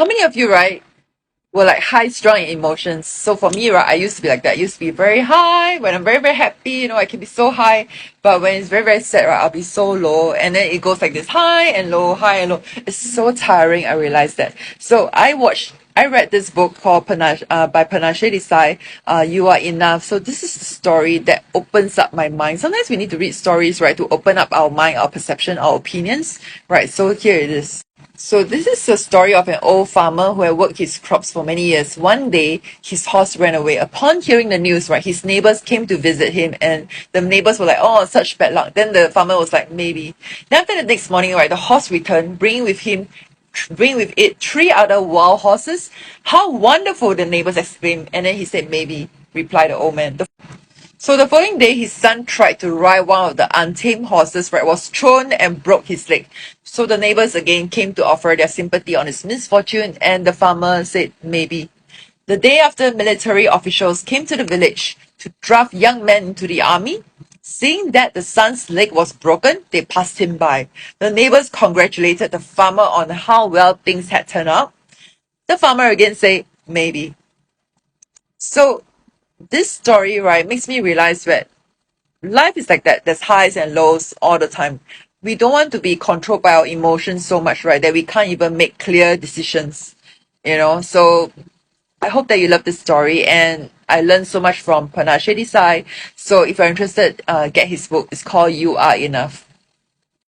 How many of you, right, were like high strung in emotions? So for me, right, I used to be like that. I used to be very high. When I'm very, very happy, I can be so high. But when it's very, very sad, right, I'll be so low. And then it goes like this high and low, high and low. It's so tiring. I realized that. So I read this book called by Panache Desai, You Are Enough. So this is the story that opens up my mind. Sometimes we need to read stories, right, to open up our mind, our perception, our opinions, right? So here it is. So this is a story of an old farmer who had worked his crops for many years. One day, his horse ran away. Upon hearing the news, right, his neighbors came to visit him, and the neighbors were like, "Oh, such bad luck." Then the farmer was like, "Maybe." Then after the next morning, right, the horse returned, bringing with it three other wild horses. "How wonderful!" the neighbors exclaimed. And then he said, "Maybe," replied the old man. So the following day, his son tried to ride one of the untamed horses, right, was thrown and broke his leg. So the neighbors again came to offer their sympathy on his misfortune, and the farmer said, "Maybe." The day after, military officials came to the village to draft young men into the army. Seeing that the son's leg was broken, they passed him by. The neighbors congratulated the farmer on how well things had turned out. The farmer again said, "Maybe." So this story, right, makes me realize that life is like that. There's highs and lows all the time. We don't want to be controlled by our emotions so much, right, that we can't even make clear decisions. So I hope that you love this story, and I learned so much from Panache Desai. So if you're interested, get his book. It's called You Are Enough.